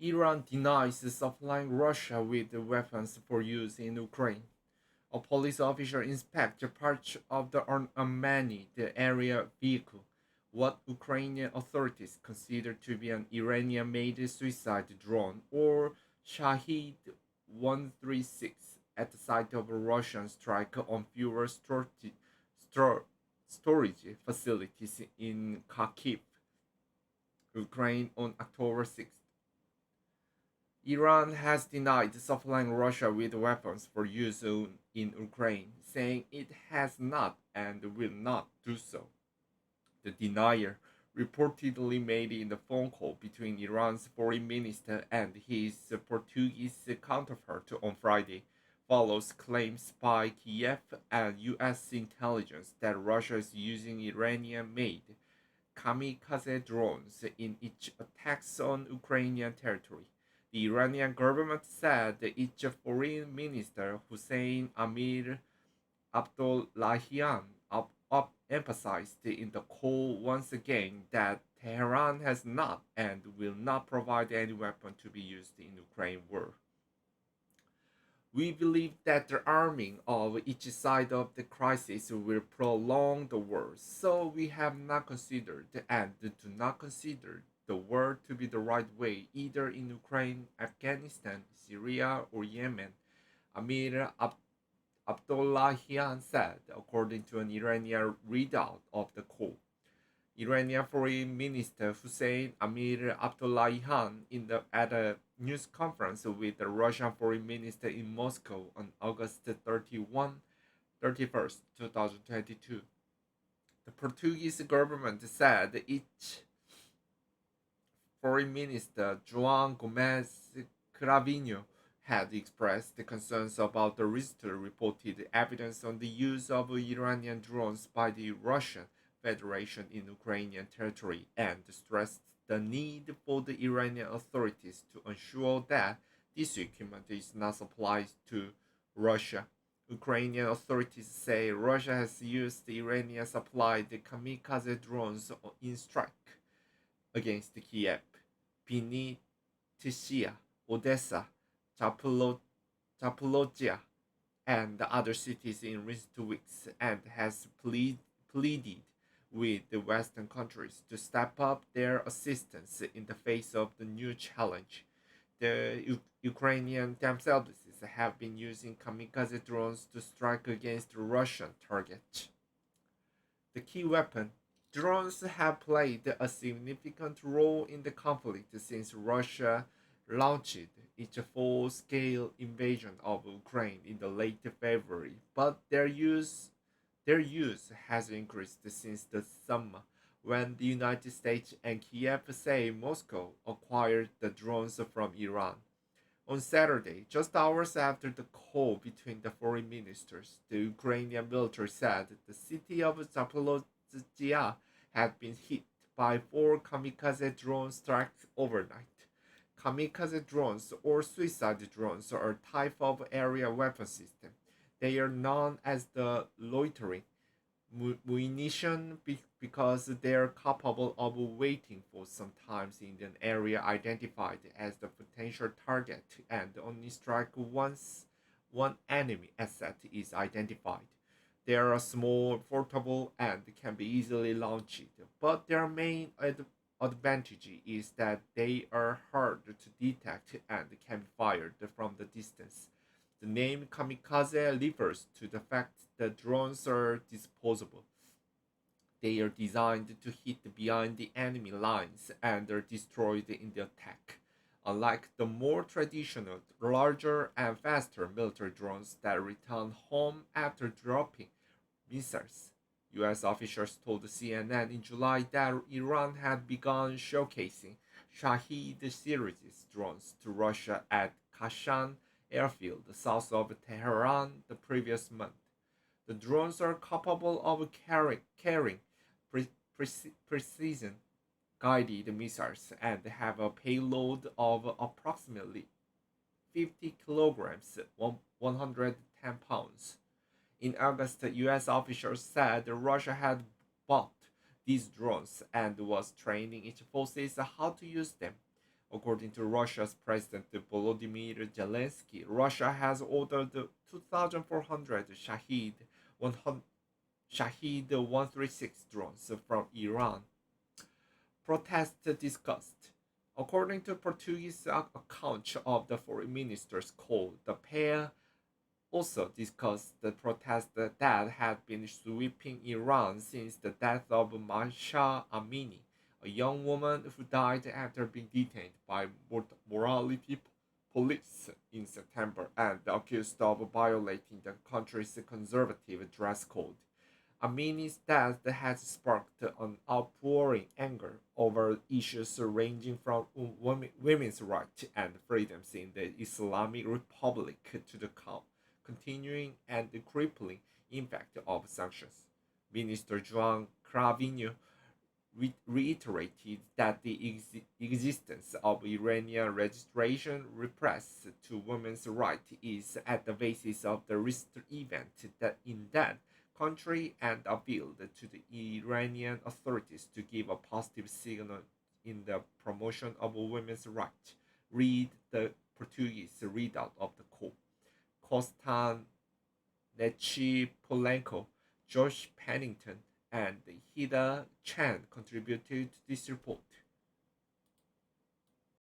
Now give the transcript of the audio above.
Iran denies supplying Russia with weapons for use in Ukraine. A police officer inspected parts of the unmanned area vehicle, what Ukrainian authorities consider to be an Iranian-made suicide drone or Shahid 136 at the site of a Russian strike on fuel stor- storage facilities in Kharkiv, Ukraine on October 6th. Iran has denied supplying Russia with weapons for use in Ukraine, saying it has not and will not do so. The denier, reportedly made in the phone call between Iran's foreign minister and his Portuguese counterpart on Friday, follows claims by Kiev and US intelligence that Russia is using Iranian made kamikaze drones in its attacks on Ukrainian territory. The Iranian government said its foreign minister Hussein Amir-Abdollahian emphasized in the call once again that Tehran has not and will not provide any weapon to be used in Ukraine war. We believe that the arming of each side of the crisis will prolong the war, so we have not considered and do not consider the war to be the right way either in Ukraine, Afghanistan, Syria, or Yemen, Amir Abdollahian said, according to an Iranian readout of the call. Iranian Foreign Minister Hussein Amir-Abdollahian at a news conference with the Russian Foreign Minister in Moscow on August 31st, 2022. The Portuguese government said its Foreign Minister João Gomes Cravinho had expressed concerns about the recently reported evidence on the use of Iranian drones by the Russian Federation in Ukrainian territory and stressed the need for the Iranian authorities to ensure that this equipment is not supplied to Russia. Ukrainian authorities say Russia has used Iranian supplied kamikaze drones in strike against Kiev, Vinnytsia, Odessa, Zaporozhye, and other cities in recent weeks and has pleaded with the Western countries to step up their assistance in the face of the new challenge. The Ukrainian themselves have been using kamikaze drones to strike against Russian targets. The key weapon. Drones have played a significant role in the conflict since Russia launched its full-scale invasion of Ukraine in the late February, but their use has increased since the summer when the United States and Kiev say Moscow acquired the drones from Iran. On Saturday, just hours after the call between the foreign ministers, the Ukrainian military said the city of Zaporozhye had been hit by four kamikaze drone strikes overnight. Kamikaze drones or suicide drones are a type of area weapon system. They are known as the loitering munition because they are capable of waiting for some time in an area identified as the potential target and only strike once one enemy asset is identified. They are small, portable, and can be easily launched, but their main advantage is that they are hard to detect and can be fired from the distance. The name kamikaze refers to the fact that drones are disposable. They are designed to hit behind the enemy lines and are destroyed in the attack. Unlike the more traditional, larger and faster military drones that return home after dropping missiles, US officials told CNN in July that Iran had begun showcasing Shahid series drones to Russia at Kashan airfield south of Tehran the previous month. The drones are capable of carrying precision guided missiles and have a payload of approximately 50 kilograms, 110 pounds. In August, US officials said Russia had bought these drones and was training its forces how to use them. According to Russia's President Volodymyr Zelensky, Russia has ordered 2,400 Shahed 136 drones from Iran. Protest discussed. According to Portuguese account of the foreign minister's call, the pair also discussed the protests that had been sweeping Iran since the death of Mahsa Amini, a young woman who died after being detained by morality police in September and accused of violating the country's conservative dress code. Amini's death has sparked an outpouring anger over issues ranging from women's rights and freedoms in the Islamic Republic to the continuing and crippling impact of sanctions. Minister Joan Cravino reiterated that the existence of Iranian registration repress to women's rights is at the basis of the recent event that in that country and appealed to the Iranian authorities to give a positive signal in the promotion of women's rights. Read the Portuguese readout of the call. Kostan Nechipolenko, Josh Pennington, and Hida Chan contributed to this report.